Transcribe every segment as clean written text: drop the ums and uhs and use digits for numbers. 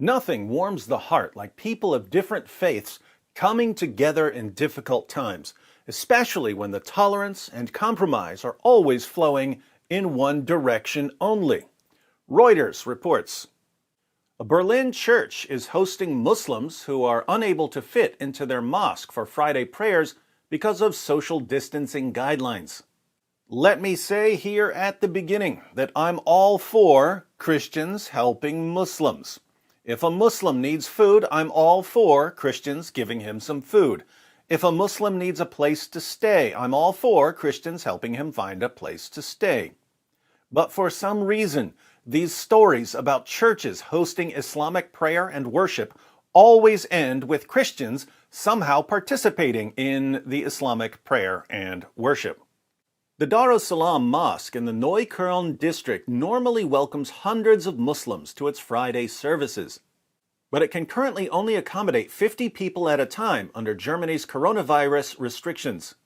Nothing warms the heart like people of different faiths coming together in difficult times, especially when the tolerance and compromise are always flowing in one direction only. Reuters reports. A Berlin church is hosting Muslims who are unable to fit into their mosque for Friday prayers because of social distancing guidelines. Let me say here at the beginning that I'm all for Christians helping Muslims. If a Muslim needs food, I'm all for Christians giving him some food. If a Muslim needs a place to stay, I'm all for Christians helping him find a place to stay. But for some reason, these stories about churches hosting Islamic prayer and worship always end with Christians somehow participating in the Islamic prayer and worship. The Dar Assalam Mosque in the Neukölln district normally welcomes hundreds of Muslims to its Friday services. But it can currently only accommodate 50 people at a time under Germany's coronavirus restrictions.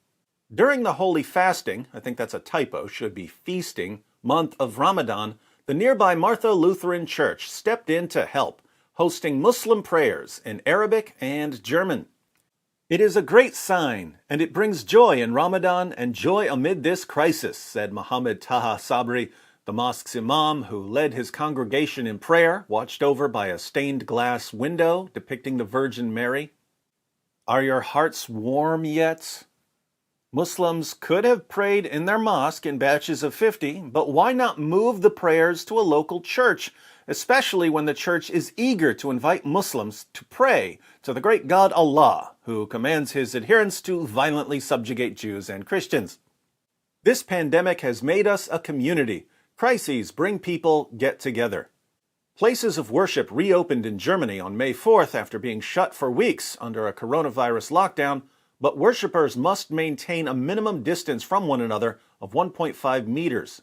During the holy fasting, I think that's a typo, should be feasting, month of Ramadan, the nearby Martha Lutheran Church stepped in to help, hosting Muslim prayers in Arabic and German. It is a great sign, and it brings joy in Ramadan and joy amid this crisis, said Muhammad Taha Sabri, the mosque's imam who led his congregation in prayer, watched over by a stained glass window depicting the Virgin Mary. Are your hearts warm yet? Muslims could have prayed in their mosque in batches of 50, but why not move the prayers to a local church, especially when the church is eager to invite Muslims to pray to the great God Allah, who commands his adherents to violently subjugate Jews and Christians. This pandemic has made us a community. Crises bring people get together. Places of worship reopened in Germany on May 4th after being shut for weeks under a coronavirus lockdown, but worshippers must maintain a minimum distance from one another of 1.5 meters.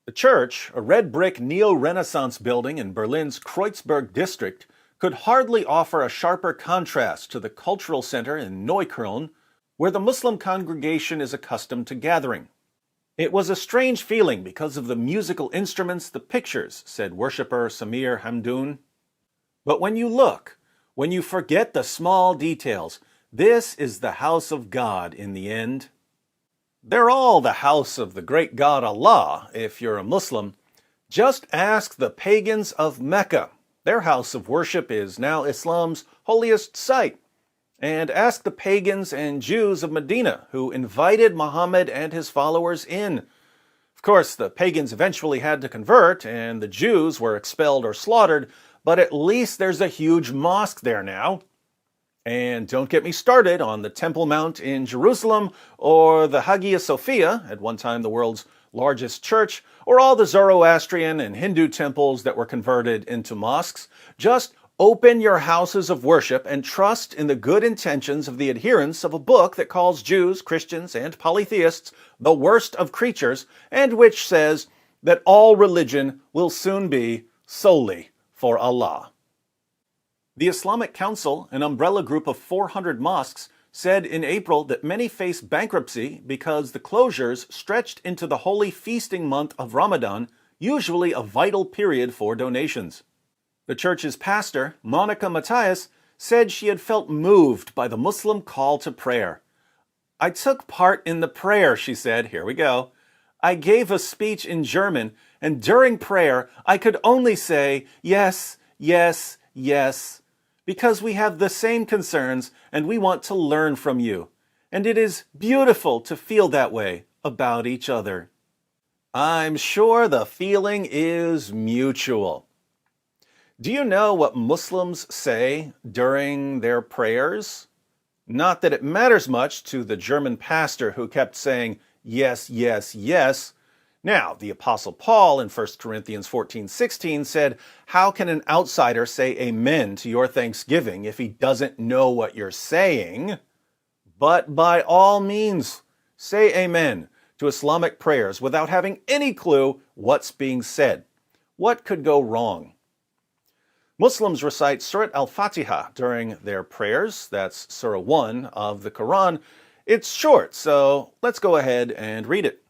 The church, a red brick neo-Renaissance building in Berlin's Kreuzberg district, could hardly offer a sharper contrast to the cultural center in Neukölln, where the Muslim congregation is accustomed to gathering. It was a strange feeling because of the musical instruments, the pictures, said worshipper Samir Hamdoun. But when you look, when you forget the small details, this is the house of God in the end. They're all the house of the great God Allah, if you're a Muslim. Just ask the pagans of Mecca. Their house of worship is now Islam's holiest site. And ask the pagans and Jews of Medina, who invited Muhammad and his followers in. Of course, the pagans eventually had to convert, and the Jews were expelled or slaughtered, but at least there's a huge mosque there now. And don't get me started on the Temple Mount in Jerusalem, or the Hagia Sophia, at one time the world's largest church, or all the Zoroastrian and Hindu temples that were converted into mosques. Just open your houses of worship and trust in the good intentions of the adherents of a book that calls Jews, Christians, and polytheists the worst of creatures, and which says that all religion will soon be solely for Allah. The Islamic Council, an umbrella group of 400 mosques, said in April that many face bankruptcy because the closures stretched into the holy feasting month of Ramadan, usually a vital period for donations. The church's pastor, Monica Matthias, said she had felt moved by the Muslim call to prayer. I took part in the prayer, she said. Here we go. I gave a speech in German, and during prayer, I could only say, yes, yes, yes, because we have the same concerns and we want to learn from you. And it is beautiful to feel that way about each other. I'm sure the feeling is mutual. Do you know what Muslims say during their prayers? Not that it matters much to the German pastor who kept saying, yes, yes, yes. Now, the Apostle Paul in 1 Corinthians 14:16 said, how can an outsider say amen to your thanksgiving if he doesn't know what you're saying? But by all means, say amen to Islamic prayers without having any clue what's being said. What could go wrong? Muslims recite Surat al-Fatiha during their prayers. That's Surah 1 of the Quran. It's short, so let's go ahead and read it.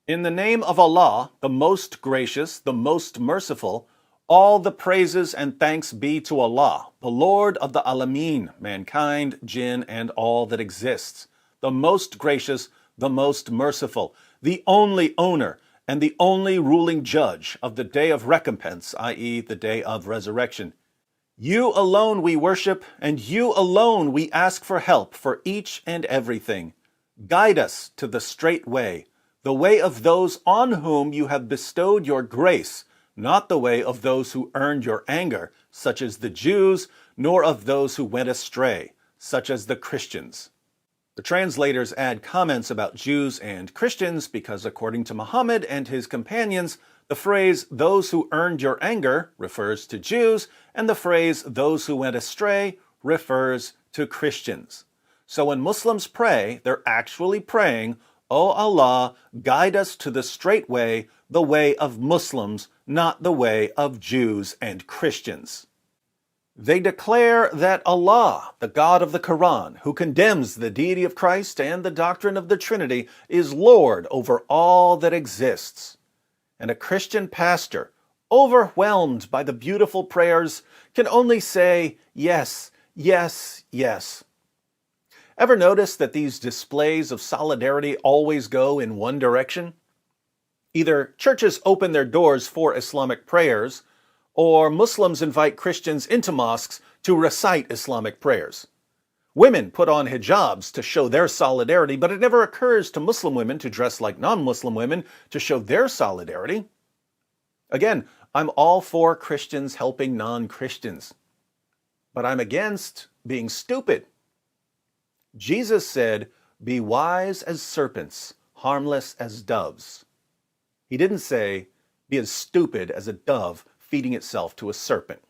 In the name of Allah, the most gracious, the most merciful, All the praises and thanks be to Allah, the Lord of the Alameen, mankind, jinn, and all that exists, the most gracious, the most merciful, the only owner, and the only ruling judge of the day of recompense, i.e., the day of resurrection. You alone we worship, and you alone we ask for help for each and everything. Guide us to the straight way, the way of those on whom you have bestowed your grace, not the way of those who earned your anger, such as the Jews, nor of those who went astray, such as the Christians. The translators add comments about Jews and Christians because, according to Muhammad and his companions, the phrase, those who earned your anger, refers to Jews, and the phrase, those who went astray, refers to Christians. So when Muslims pray, they're actually praying, O Allah, guide us to the straight way, the way of Muslims, not the way of Jews and Christians. They declare that Allah, the God of the Quran, who condemns the deity of Christ and the doctrine of the Trinity, is Lord over all that exists. And a Christian pastor, overwhelmed by the beautiful prayers, can only say, yes, yes, yes. Ever notice that these displays of solidarity always go in one direction? Either churches open their doors for Islamic prayers, or Muslims invite Christians into mosques to recite Islamic prayers. Women put on hijabs to show their solidarity, but it never occurs to Muslim women to dress like non-Muslim women to show their solidarity. Again, I'm all for Christians helping non-Christians, but I'm against being stupid. Jesus said, "Be wise as serpents, harmless as doves." He didn't say, "Be as stupid as a dove feeding itself to a serpent."